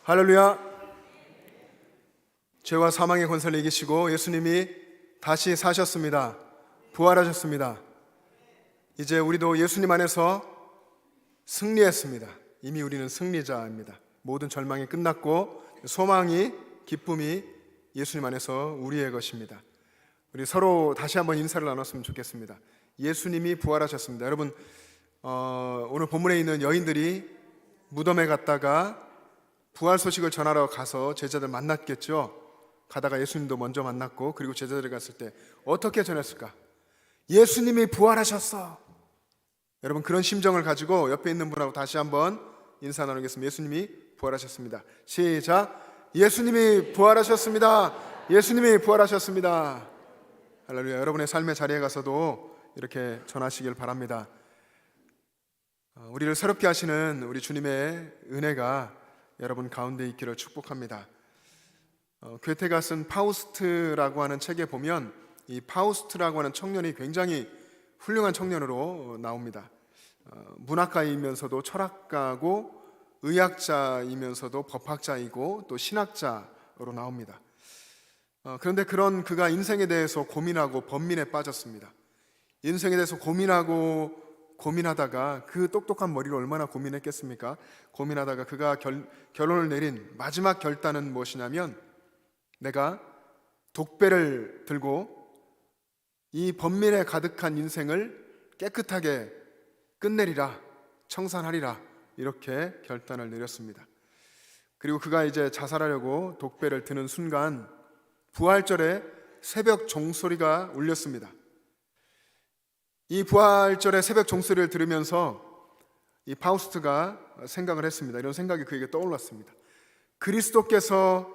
할렐루야. 죄와 사망의 권세를 이기시고 예수님이 다시 사셨습니다. 부활하셨습니다. 이제 우리도 예수님 안에서 승리했습니다. 이미 우리는 승리자입니다. 모든 절망이 끝났고 소망이, 기쁨이 예수님 안에서 우리의 것입니다. 우리 서로 다시 한번 인사를 나눴으면 좋겠습니다. 예수님이 부활하셨습니다. 여러분, 오늘 본문에 있는 여인들이 무덤에 갔다가 부활 소식을 전하러 가서 제자들 만났겠죠. 가다가 예수님도 먼저 만났고, 그리고 제자들이 갔을 때 어떻게 전했을까? 예수님이 부활하셨어. 여러분, 그런 심정을 가지고 옆에 있는 분하고 다시 한번 인사 나누겠습니다. 예수님이 부활하셨습니다. 시작. 예수님이 부활하셨습니다. 예수님이 부활하셨습니다. 할렐루야. 여러분의 삶의 자리에 가서도 이렇게 전하시길 바랍니다. 우리를 새롭게 하시는 우리 주님의 은혜가 여러분 가운데 있기를 축복합니다. 괴테가 쓴 파우스트라고 하는 책에 보면 이 파우스트라고 하는 청년이 굉장히 훌륭한 청년으로 나옵니다. 문학가이면서도 철학가고 의학자이면서도 법학자이고 또 신학자로 나옵니다. 그런데 그런 그가 인생에 대해서 고민하고 번민에 빠졌습니다. 인생에 대해서 고민하다가 그 똑똑한 머리로 얼마나 고민했겠습니까? 고민하다가 그가 결론을 내린 마지막 결단은 무엇이냐면, 내가 독배를 들고 이 번민에 가득한 인생을 깨끗하게 끝내리라, 청산하리라, 이렇게 결단을 내렸습니다. 그리고 그가 이제 자살하려고 독배를 드는 순간 부활절에 새벽 종소리가 울렸습니다. 이 부활절의 새벽 종소리를 들으면서 이 파우스트가 생각을 했습니다. 이런 생각이 그에게 떠올랐습니다. 그리스도께서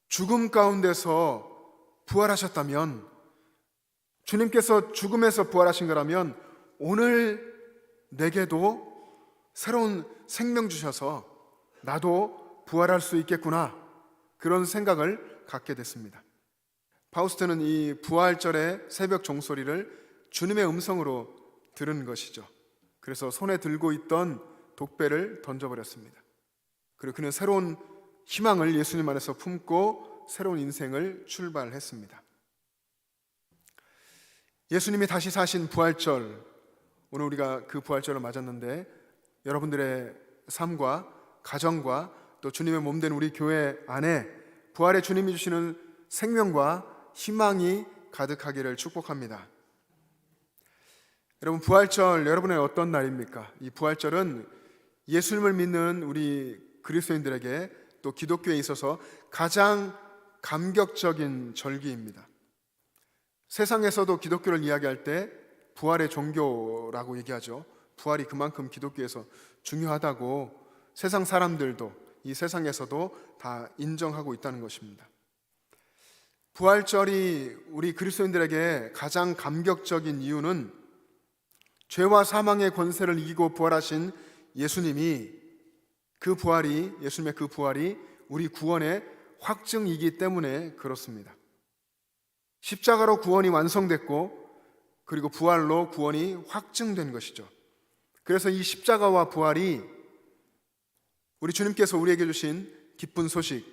죽음 가운데서 부활하셨다면, 주님께서 죽음에서 부활하신 거라면 오늘 내게도 새로운 생명 주셔서 나도 부활할 수 있겠구나, 그런 생각을 갖게 됐습니다. 파우스트는 이 부활절의 새벽 종소리를 주님의 음성으로 들은 것이죠. 그래서 손에 들고 있던 독배를 던져버렸습니다. 그리고 그는 새로운 희망을 예수님 안에서 품고 새로운 인생을 출발했습니다. 예수님이 다시 사신 부활절, 오늘 우리가 그 부활절을 맞았는데 여러분들의 삶과 가정과 또 주님의 몸된 우리 교회 안에 부활의 주님이 주시는 생명과 희망이 가득하기를 축복합니다. 여러분, 부활절 여러분의 어떤 날입니까? 이 부활절은 예수님을 믿는 우리 그리스도인들에게 또 기독교에 있어서 가장 감격적인 절기입니다. 세상에서도 기독교를 이야기할 때 부활의 종교라고 얘기하죠. 부활이 그만큼 기독교에서 중요하다고 세상 사람들도, 이 세상에서도 다 인정하고 있다는 것입니다. 부활절이 우리 그리스도인들에게 가장 감격적인 이유는 죄와 사망의 권세를 이기고 부활하신 예수님의 그 부활이 우리 구원의 확증이기 때문에 그렇습니다. 십자가로 구원이 완성됐고, 그리고 부활로 구원이 확증된 것이죠. 그래서 이 십자가와 부활이 우리 주님께서 우리에게 주신 기쁜 소식,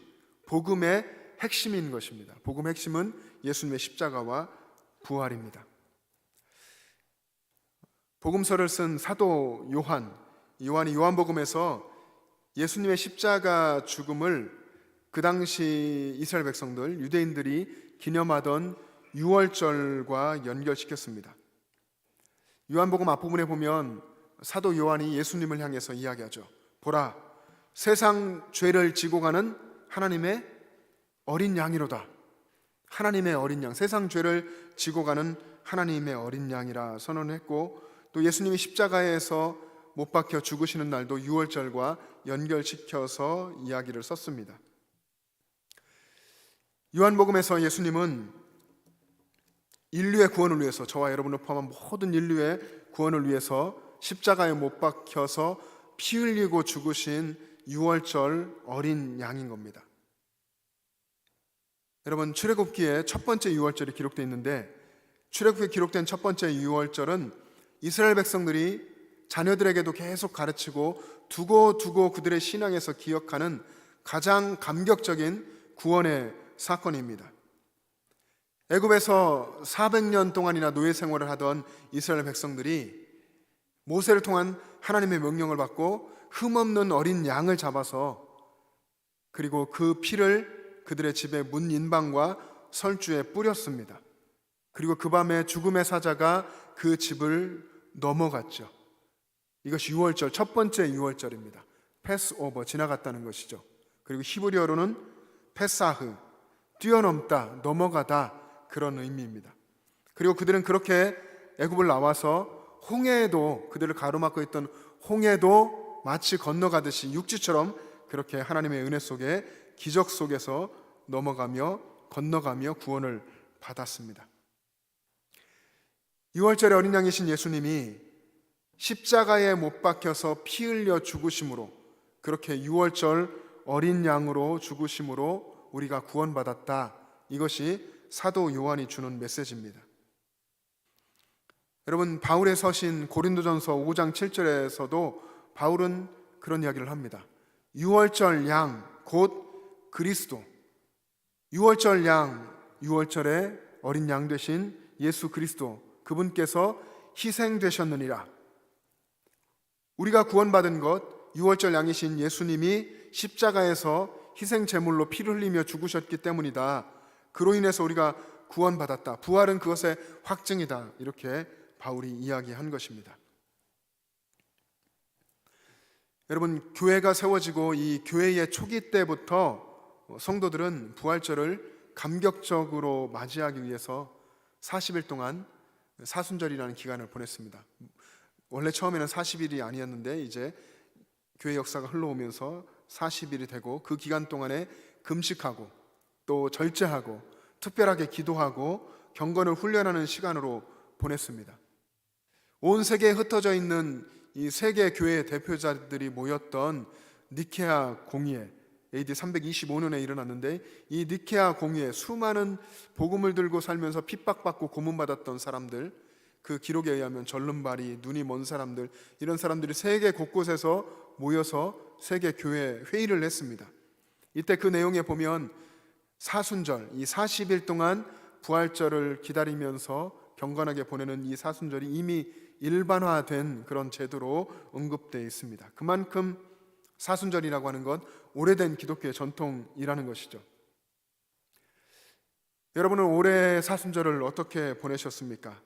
복음의 핵심인 것입니다. 복음의 핵심은 예수님의 십자가와 부활입니다. 복음서를 쓴 사도 요한이 요한복음에서 예수님의 십자가 죽음을 그 당시 이스라엘 백성들, 유대인들이 기념하던 유월절과 연결시켰습니다. 요한복음 앞부분에 보면 사도 요한이 예수님을 향해서 이야기하죠. 보라, 세상 죄를 지고 가는 하나님의 어린 양이로다. 하나님의 어린 양, 세상 죄를 지고 가는 하나님의 어린 양이라 선언했고, 또 예수님이 십자가에서 못 박혀 죽으시는 날도 유월절과 연결시켜서 이야기를 썼습니다. 요한복음에서 예수님은 인류의 구원을 위해서, 저와 여러분을 포함한 모든 인류의 구원을 위해서 십자가에 못 박혀서 피 흘리고 죽으신 유월절 어린 양인 겁니다. 여러분, 출애굽기에 첫 번째 유월절이 기록되어 있는데, 출애굽기에 기록된 첫 번째 유월절은 이스라엘 백성들이 자녀들에게도 계속 가르치고 두고 그들의 신앙에서 기억하는 가장 감격적인 구원의 사건입니다. 애굽에서 400년 동안이나 노예 생활을 하던 이스라엘 백성들이 모세를 통한 하나님의 명령을 받고 흠없는 어린 양을 잡아서 그리고 그 피를 그들의 집의 문 인방과 설주에 뿌렸습니다. 그리고 그 밤에 죽음의 사자가 그 집을 넘어갔죠. 이것이 유월절, 첫 번째 유월절입니다. 패스오버, 지나갔다는 것이죠. 그리고 히브리어로는 페사흐, 뛰어넘다, 넘어가다, 그런 의미입니다. 그리고 그들은 그렇게 애굽을 나와서 홍해에도, 그들을 가로막고 있던 홍해도 마치 건너가듯이 육지처럼 그렇게 하나님의 은혜 속에, 기적 속에서 넘어가며 건너가며 구원을 받았습니다. 6월절에 어린 양이신 예수님이 십자가에 못 박혀서 피 흘려 죽으심으로, 그렇게 6월절 어린 양으로 죽으심으로 우리가 구원받았다. 이것이 사도 요한이 주는 메시지입니다. 여러분, 바울의 서신 고린도전서 5장 7절에서도 바울은 그런 이야기를 합니다. 6월절 양 곧 그리스도, 6월절 양, 6월절의 어린 양 되신 예수 그리스도, 그분께서 희생되셨느니라. 우리가 구원받은 것, 6월절 양이신 예수님이 십자가에서 희생 제물로 피를 흘리며 죽으셨기 때문이다. 그로 인해서 우리가 구원받았다. 부활은 그것의 확증이다. 이렇게 바울이 이야기한 것입니다. 여러분, 교회가 세워지고 이 교회의 초기 때부터 성도들은 부활절을 감격적으로 맞이하기 위해서 40일 동안 사순절이라는 기간을 보냈습니다. 원래 처음에는 40일이 아니었는데 이제 교회 역사가 흘러오면서 40일이 되고, 그 기간 동안에 금식하고 또 절제하고 특별하게 기도하고 경건을 훈련하는 시간으로 보냈습니다. 온 세계에 흩어져 있는 이 세계 교회의 대표자들이 모였던 니케아 공의회, AD 325년에 일어났는데, 이 니케아 공의회, 수많은 복음을 들고 살면서 핍박받고 고문받았던 사람들, 그 기록에 의하면 절름발이, 눈이 먼 사람들, 이런 사람들이 세계 곳곳에서 모여서 세계 교회 회의를 했습니다. 이때 그 내용에 보면 사순절, 이 40일 동안 부활절을 기다리면서 경건하게 보내는 이 사순절이 이미 일반화된 그런 제도로 언급되어 있습니다. 그만큼 사순절이라고 하는 건 오래된 기독교의 전통이라는 것이죠. 여러분은 올해 사순절을 어떻게 보내셨습니까?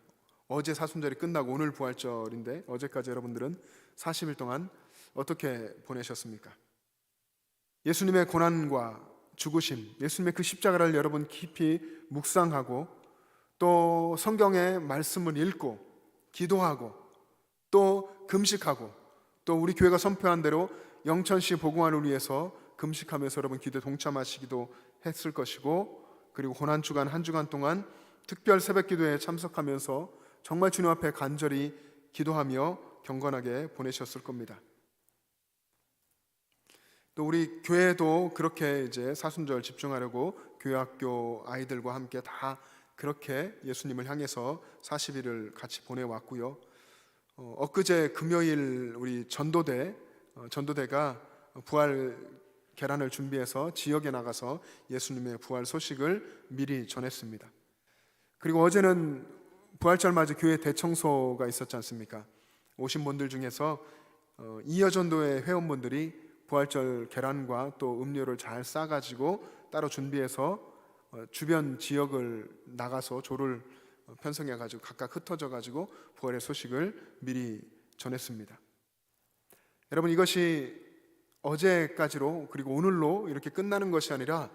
어제 사순절이 끝나고 오늘 부활절인데 어제까지 여러분들은 40일 동안 어떻게 보내셨습니까? 예수님의 고난과 죽으심, 예수님의 그 십자가를 여러분 깊이 묵상하고, 또 성경의 말씀을 읽고 기도하고 또 금식하고, 또 우리 교회가 선포한 대로 영천시 복음화를 위해서 금식하면서 여러분 기도에 동참하시기도 했을 것이고, 그리고 고난주간 한 주간 동안 특별 새벽기도에 참석하면서 정말 주님 앞에 간절히 기도하며 경건하게 보내셨을 겁니다. 또 우리 교회도 그렇게 이제 사순절 집중하려고 교회학교 아이들과 함께 다 그렇게 예수님을 향해서 40일을 같이 보내왔고요. 엊그제 금요일 우리 전도대가 부활 계란을 준비해서 지역에 나가서 예수님의 부활 소식을 미리 전했습니다. 그리고 어제는 부활절 맞이 교회 대청소가 있었지 않습니까? 오신 분들 중에서 이여전도회 회원분들이 부활절 계란과 또 음료를 잘 싸가지고 따로 준비해서 주변 지역을 나가서 조를 편성해가지고 각각 흩어져가지고 부활의 소식을 미리 전했습니다. 여러분, 이것이 어제까지로 그리고 오늘로 이렇게 끝나는 것이 아니라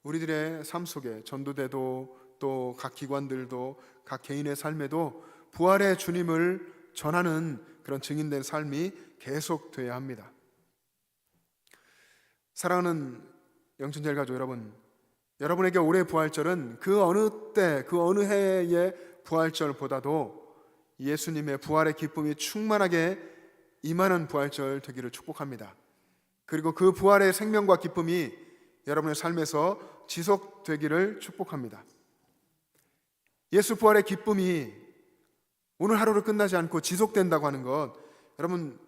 우리들의 삶 속에 전도대도 또 각 기관들도 각 개인의 삶에도 부활의 주님을 전하는 그런 증인된 삶이 계속돼야 합니다. 사랑하는 영천제일 가족 여러분, 여러분에게 올해 부활절은 그 어느 때, 그 어느 해의 부활절보다도 예수님의 부활의 기쁨이 충만하게 임하는 부활절 되기를 축복합니다. 그리고 그 부활의 생명과 기쁨이 여러분의 삶에서 지속되기를 축복합니다. 예수 부활의 기쁨이 오늘 하루로 끝나지 않고 지속된다고 하는 것, 여러분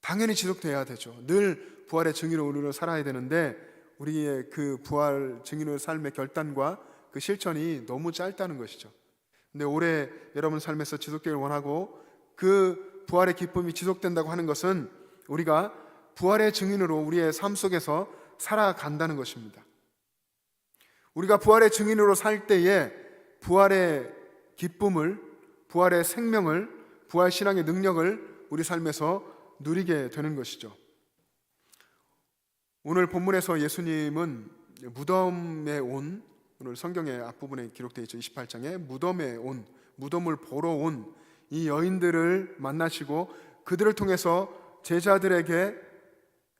당연히 지속돼야 되죠. 늘 부활의 증인으로 우리를 살아야 되는데 우리의 그 부활 증인의 삶의 결단과 그 실천이 너무 짧다는 것이죠. 근데 오래 여러분 삶에서 지속되길 원하고 그 부활의 기쁨이 지속된다고 하는 것은 우리가 부활의 증인으로 우리의 삶 속에서 살아간다는 것입니다. 우리가 부활의 증인으로 살 때에 부활의 기쁨을, 부활의 생명을, 부활 신앙의 능력을 우리 삶에서 누리게 되는 것이죠. 오늘 본문에서 예수님은 무덤에 온, 오늘 성경의 앞부분에 기록되어 있죠. 28장에 무덤에 온, 무덤을 보러 온 이 여인들을 만나시고 그들을 통해서 제자들에게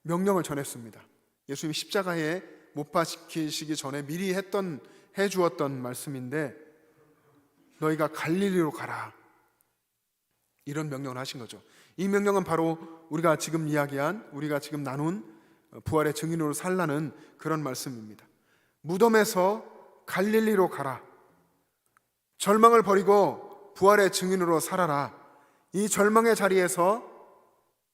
명령을 전했습니다. 예수님이 십자가에 못 박히시기 전에 미리 해주었던 말씀인데, 너희가 갈릴리로 가라, 이런 명령을 하신 거죠. 이 명령은 바로 우리가 지금 이야기한, 우리가 지금 나눈 부활의 증인으로 살라는 그런 말씀입니다. 무덤에서 갈릴리로 가라. 절망을 버리고 부활의 증인으로 살아라. 이 절망의 자리에서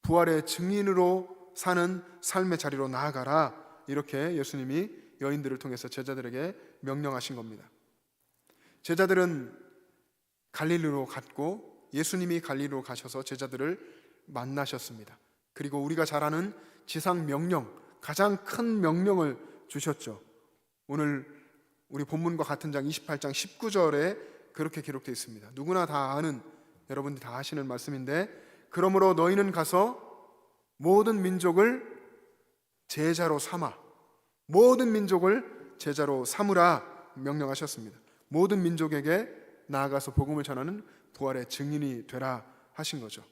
부활의 증인으로 사는 삶의 자리로 나아가라. 이렇게 예수님이 여인들을 통해서 제자들에게 명령하신 겁니다. 제자들은 갈릴리로 갔고 예수님이 갈릴리로 가셔서 제자들을 만나셨습니다. 그리고 우리가 잘 아는 지상 명령, 가장 큰 명령을 주셨죠. 오늘 우리 본문과 같은 장 28장 19절에 그렇게 기록되어 있습니다. 누구나 다 아는, 여러분들이 다 아시는 말씀인데, 그러므로 너희는 가서 모든 민족을 제자로 삼아, 모든 민족을 제자로 삼으라 명령하셨습니다. 모든 민족에게 나아가서 복음을 전하는 부활의 증인이 되라 하신 거죠.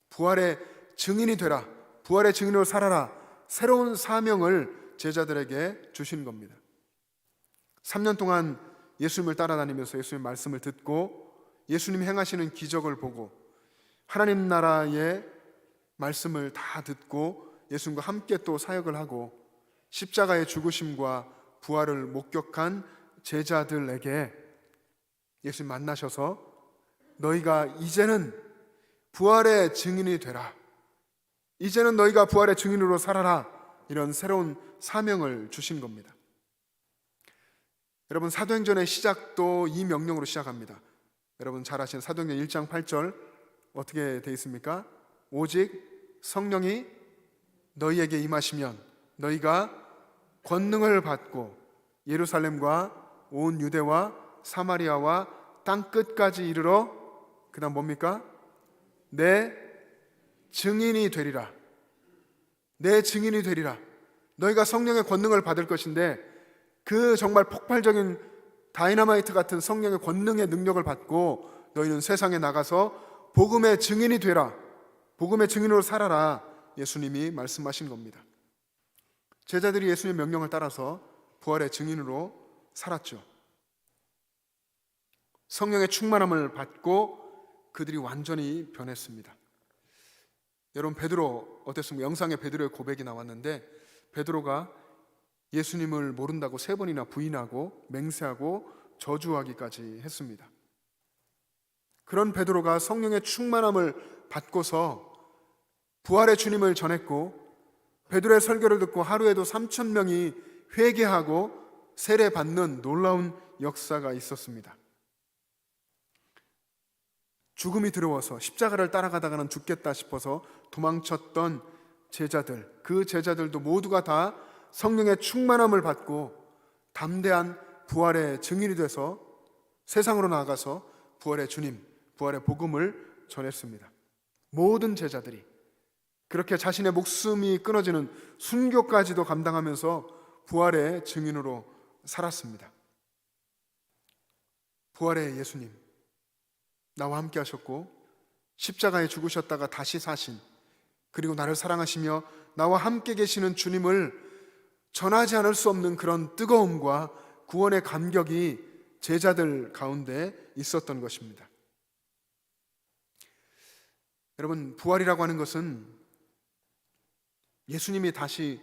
부활의 증인이 되라, 부활의 증인으로 살아라, 새로운 사명을 제자들에게 주신 겁니다. 3년 동안 예수님을 따라다니면서 예수님 말씀을 듣고 예수님이 행하시는 기적을 보고 하나님 나라의 말씀을 다 듣고 예수님과 함께 또 사역을 하고 십자가의 죽으심과 부활을 목격한 제자들에게 예수님 만나셔서 너희가 이제는 부활의 증인이 되라, 이제는 너희가 부활의 증인으로 살아라, 이런 새로운 사명을 주신 겁니다. 여러분, 사도행전의 시작도 이 명령으로 시작합니다. 여러분 잘 아시는 사도행전 1장 8절 어떻게 되어 있습니까? 오직 성령이 너희에게 임하시면 너희가 권능을 받고 예루살렘과 온 유대와 사마리아와 땅 끝까지 이르러, 그 다음 뭡니까? 내 증인이 되리라. 내 증인이 되리라. 너희가 성령의 권능을 받을 것인데, 그 정말 폭발적인 다이너마이트 같은 성령의 권능의 능력을 받고 너희는 세상에 나가서 복음의 증인이 되라, 복음의 증인으로 살아라, 예수님이 말씀하신 겁니다. 제자들이 예수님의 명령을 따라서 부활의 증인으로 살았죠. 성령의 충만함을 받고 그들이 완전히 변했습니다. 여러분, 베드로 어땠습니까? 영상에 베드로의 고백이 나왔는데, 베드로가 예수님을 모른다고 3번이나 부인하고 맹세하고 저주하기까지 했습니다. 그런 베드로가 성령의 충만함을 받고서 부활의 주님을 전했고, 베드로의 설교를 듣고 하루에도 3,000명이 회개하고 세례받는 놀라운 역사가 있었습니다. 죽음이 두려워서 십자가를 따라가다가는 죽겠다 싶어서 도망쳤던 제자들, 그 제자들도 모두가 다 성령의 충만함을 받고 담대한 부활의 증인이 돼서 세상으로 나아가서 부활의 주님, 부활의 복음을 전했습니다. 모든 제자들이 그렇게 자신의 목숨이 끊어지는 순교까지도 감당하면서 부활의 증인으로 살았습니다. 부활의 예수님, 나와 함께 하셨고 십자가에 죽으셨다가 다시 사신, 그리고 나를 사랑하시며 나와 함께 계시는 주님을 전하지 않을 수 없는 그런 뜨거움과 구원의 감격이 제자들 가운데 있었던 것입니다. 여러분, 부활이라고 하는 것은 예수님이 다시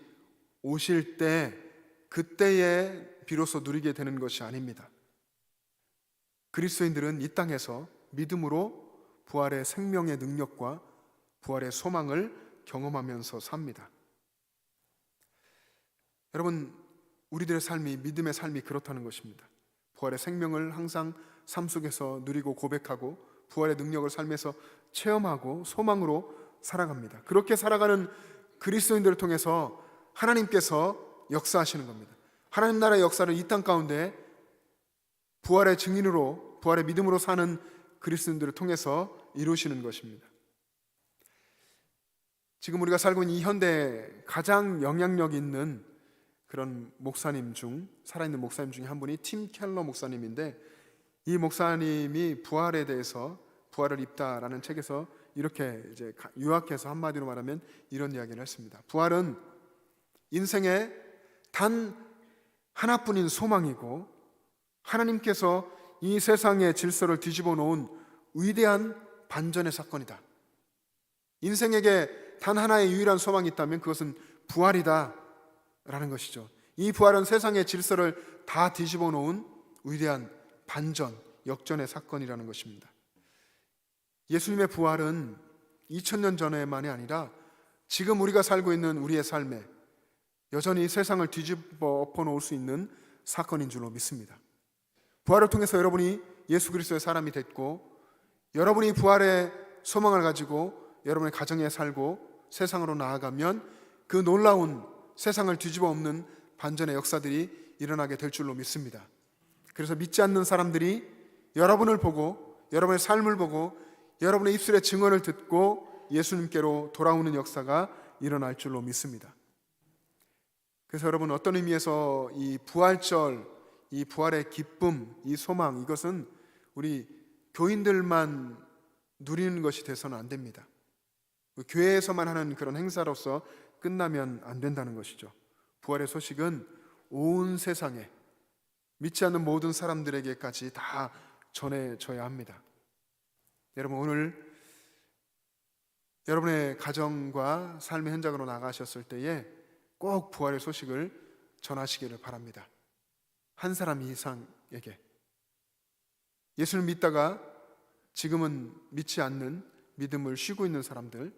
오실 때 그때에 비로소 누리게 되는 것이 아닙니다. 그리스도인들은 이 땅에서 믿음으로 부활의 생명의 능력과 부활의 소망을 경험하면서 삽니다. 여러분, 우리들의 삶이, 믿음의 삶이 그렇다는 것입니다. 부활의 생명을 항상 삶 속에서 누리고 고백하고 부활의 능력을 삶에서 체험하고 소망으로 살아갑니다. 그렇게 살아가는 그리스도인들을 통해서 하나님께서 역사하시는 겁니다. 하나님 나라의 역사를 이 땅 가운데 부활의 증인으로, 부활의 믿음으로 사는 그리스도인들을 통해서 이루시는 것입니다. 지금 우리가 살고 있는 이 현대에 가장 영향력 있는 그런 목사님 중, 살아있는 목사님 중에 한 분이 팀 켈러 목사님인데, 이 목사님이 부활에 대해서, 부활을 입다라는 책에서 이렇게 이제 요약해서 한마디로 말하면 이런 이야기를 했습니다. 부활은 인생의 단 하나뿐인 소망이고 하나님께서 이 세상의 질서를 뒤집어 놓은 위대한 반전의 사건이다. 인생에게 단 하나의 유일한 소망이 있다면 그것은 부활이다 라는 것이죠. 이 부활은 세상의 질서를 다 뒤집어 놓은 위대한 반전, 역전의 사건이라는 것입니다. 예수님의 부활은 2000년 전에만이 아니라 지금 우리가 살고 있는 우리의 삶에 여전히 세상을 뒤집어 엎어놓을 수 있는 사건인 줄로 믿습니다. 부활을 통해서 여러분이 예수 그리스도의 사람이 됐고, 여러분이 부활의 소망을 가지고 여러분의 가정에 살고 세상으로 나아가면 그 놀라운 세상을 뒤집어 엎는 반전의 역사들이 일어나게 될 줄로 믿습니다. 그래서 믿지 않는 사람들이 여러분을 보고, 여러분의 삶을 보고, 여러분의 입술의 증언을 듣고 예수님께로 돌아오는 역사가 일어날 줄로 믿습니다. 그래서 여러분, 어떤 의미에서 이 부활절, 이 부활의 기쁨, 이 소망, 이것은 우리 교인들만 누리는 것이 돼서는 안 됩니다. 교회에서만 하는 그런 행사로서 끝나면 안 된다는 것이죠. 부활의 소식은 온 세상에, 믿지 않는 모든 사람들에게까지 다 전해져야 합니다. 여러분, 오늘 여러분의 가정과 삶의 현장으로 나가셨을 때에 꼭 부활의 소식을 전하시기를 바랍니다. 한 사람 이상에게. 예수를 믿다가 지금은 믿지 않는, 믿음을 쉬고 있는 사람들,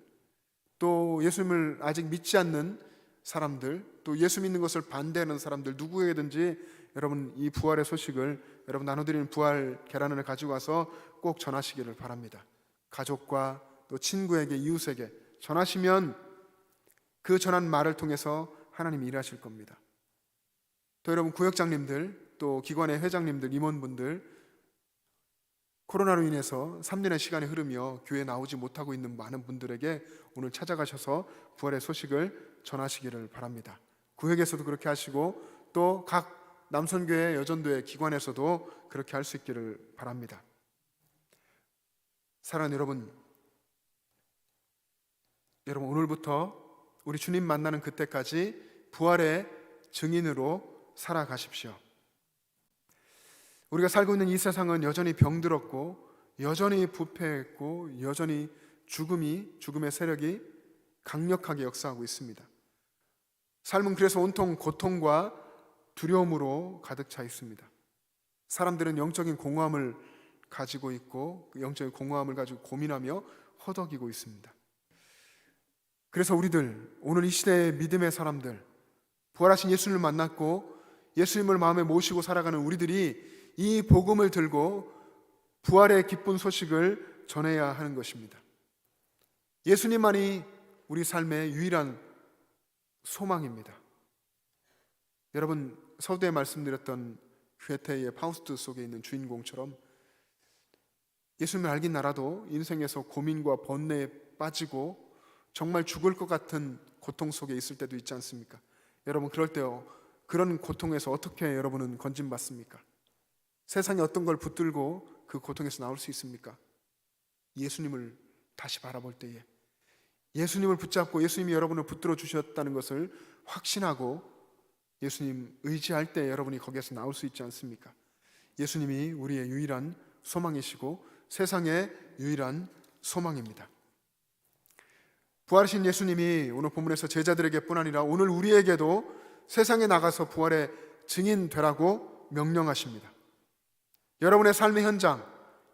또 예수님을 아직 믿지 않는 사람들, 또 예수 믿는 것을 반대하는 사람들, 누구에게든지 여러분 이 부활의 소식을, 여러분 나눠드리는 부활 계란을 가지고 와서 꼭 전하시기를 바랍니다. 가족과 또 친구에게, 이웃에게 전하시면 그 전한 말을 통해서 하나님이 일하실 겁니다. 또 여러분 구역장님들, 또 기관의 회장님들, 임원분들, 코로나로 인해서 3년의 시간이 흐르며 교회에 나오지 못하고 있는 많은 분들에게 오늘 찾아가셔서 부활의 소식을 전하시기를 바랍니다. 구역에서도 그렇게 하시고 또 각 남선교회, 여전도회 기관에서도 그렇게 할 수 있기를 바랍니다. 사랑하는 여러분, 오늘부터 우리 주님 만나는 그때까지 부활의 증인으로 살아가십시오. 우리가 살고 있는 이 세상은 여전히 병들었고, 여전히 부패했고, 여전히 죽음의 세력이 강력하게 역사하고 있습니다. 삶은 그래서 온통 고통과 두려움으로 가득 차 있습니다. 사람들은 영적인 공허함을 가지고 있고, 그 영적인 공허함을 가지고 고민하며 허덕이고 있습니다. 그래서 우리들, 오늘 이 시대의 믿음의 사람들, 부활하신 예수님을 만났고 예수님을 마음에 모시고 살아가는 우리들이 이 복음을 들고 부활의 기쁜 소식을 전해야 하는 것입니다. 예수님만이 우리 삶의 유일한 소망입니다. 여러분, 서두에 말씀드렸던 괴테의 파우스트 속에 있는 주인공처럼 예수님을 알긴 알아도 인생에서 고민과 번뇌에 빠지고 정말 죽을 것 같은 고통 속에 있을 때도 있지 않습니까? 여러분, 그럴 때 그런 고통에서 어떻게 여러분은 건진받습니까? 세상에 어떤 걸 붙들고 그 고통에서 나올 수 있습니까? 예수님을 다시 바라볼 때에, 예수님을 붙잡고 예수님이 여러분을 붙들어 주셨다는 것을 확신하고 예수님 의지할 때 여러분이 거기에서 나올 수 있지 않습니까? 예수님이 우리의 유일한 소망이시고 세상의 유일한 소망입니다. 부활하신 예수님이 오늘 본문에서 제자들에게 뿐 아니라 오늘 우리에게도 세상에 나가서 부활의 증인 되라고 명령하십니다. 여러분의 삶의 현장,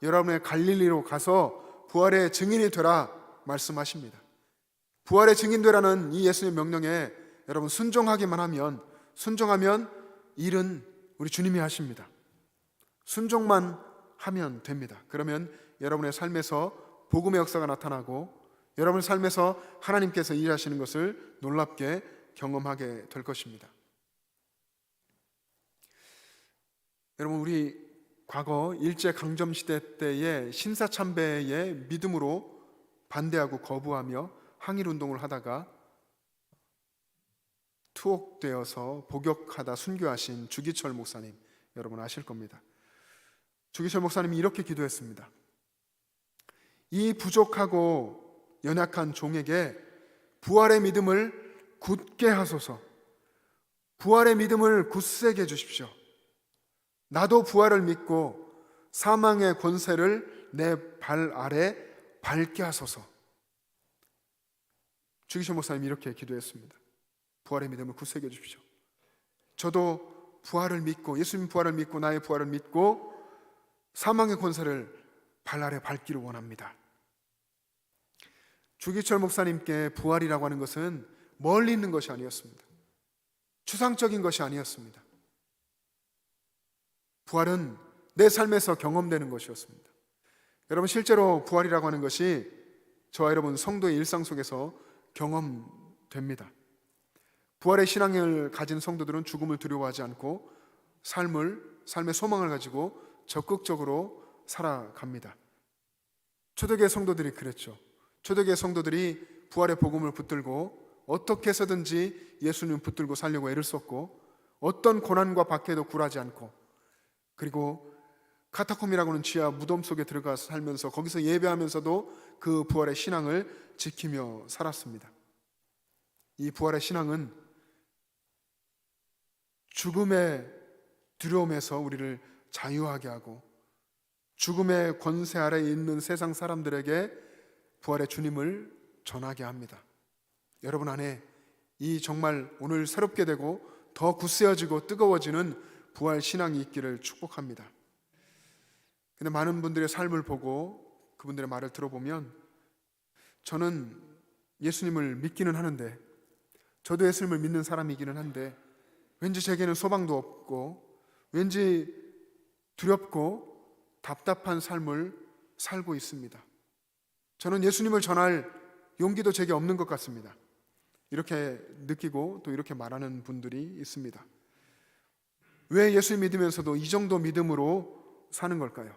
여러분의 갈릴리로 가서 부활의 증인이 되라 말씀하십니다. 부활의 증인 되라는 이 예수님의 명령에 여러분 순종하기만 하면, 순종하면 일은 우리 주님이 하십니다. 순종만 하면 됩니다. 그러면 여러분의 삶에서 복음의 역사가 나타나고 여러분의 삶에서 하나님께서 일하시는 것을 놀랍게 경험하게 될 것입니다. 여러분, 우리 과거 일제강점시대 때의 신사참배의 믿음으로 반대하고 거부하며 항일운동을 하다가 투옥되어서 복역하다 순교하신 주기철 목사님, 여러분 아실 겁니다. 주기철 목사님이 이렇게 기도했습니다. 이 부족하고 연약한 종에게 부활의 믿음을 굳게 하소서. 부활의 믿음을 굳세게 해주십시오. 나도 부활을 믿고 사망의 권세를 내 발 아래 밟게 하소서. 주기철 목사님이 이렇게 기도했습니다. 부활의 믿음을 굳세게 해주십시오. 저도 부활을 믿고, 예수님 부활을 믿고 나의 부활을 믿고 사망의 권세를 발 아래 밟기를 원합니다. 주기철 목사님께 부활이라고 하는 것은 멀리 있는 것이 아니었습니다. 추상적인 것이 아니었습니다. 부활은 내 삶에서 경험되는 것이었습니다. 여러분, 실제로 부활이라고 하는 것이 저와 여러분 성도의 일상 속에서 경험됩니다. 부활의 신앙을 가진 성도들은 죽음을 두려워하지 않고 삶의 소망을 가지고 적극적으로 살아갑니다. 초대교회 성도들이 그랬죠. 초대교회 성도들이 부활의 복음을 붙들고 어떻게 해서든지 예수님 붙들고 살려고 애를 썼고 어떤 고난과 박해도 굴하지 않고, 그리고 카타콤이라고 하는 지하 무덤 속에 들어가서 살면서 거기서 예배하면서도 그 부활의 신앙을 지키며 살았습니다. 이 부활의 신앙은 죽음의 두려움에서 우리를 자유하게 하고 죽음의 권세 아래에 있는 세상 사람들에게 부활의 주님을 전하게 합니다. 여러분 안에 이 정말 오늘 새롭게 되고 더 굳세어지고 뜨거워지는 부활 신앙이 있기를 축복합니다. 근데 많은 분들의 삶을 보고 그분들의 말을 들어보면 저는 예수님을 믿기는 하는데, 저도 예수님을 믿는 사람이기는 한데 왠지 제게는 소망도 없고 왠지 두렵고 답답한 삶을 살고 있습니다. 저는 예수님을 전할 용기도 제게 없는 것 같습니다. 이렇게 느끼고 또 이렇게 말하는 분들이 있습니다. 왜 예수님 믿으면서도 이 정도 믿음으로 사는 걸까요?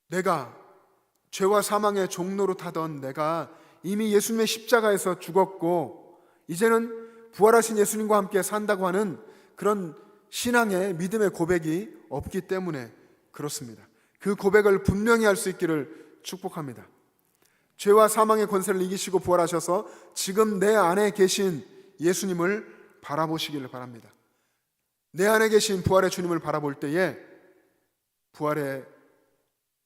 내가 죄와 사망의 종로로 타던 내가 이미 예수님의 십자가에서 죽었고 이제는 부활하신 예수님과 함께 산다고 하는 그런 신앙의 믿음의 고백이 없기 때문에 그렇습니다. 그 고백을 분명히 할 수 있기를 축복합니다. 죄와 사망의 권세를 이기시고 부활하셔서 지금 내 안에 계신 예수님을 바라보시기를 바랍니다. 내 안에 계신 부활의 주님을 바라볼 때에 부활의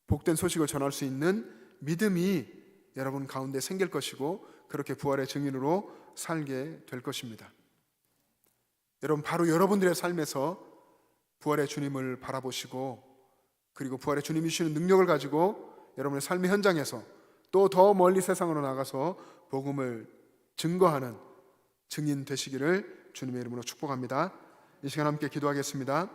복된 소식을 전할 수 있는 믿음이 여러분 가운데 생길 것이고 그렇게 부활의 증인으로 살게 될 것입니다. 여러분, 바로 여러분들의 삶에서 부활의 주님을 바라보시고 그리고 부활의 주님이 주시는 능력을 가지고 여러분의 삶의 현장에서 또 더 멀리 세상으로 나가서 복음을 증거하는 증인 되시기를 주님의 이름으로 축복합니다. 이 시간 함께 기도하겠습니다.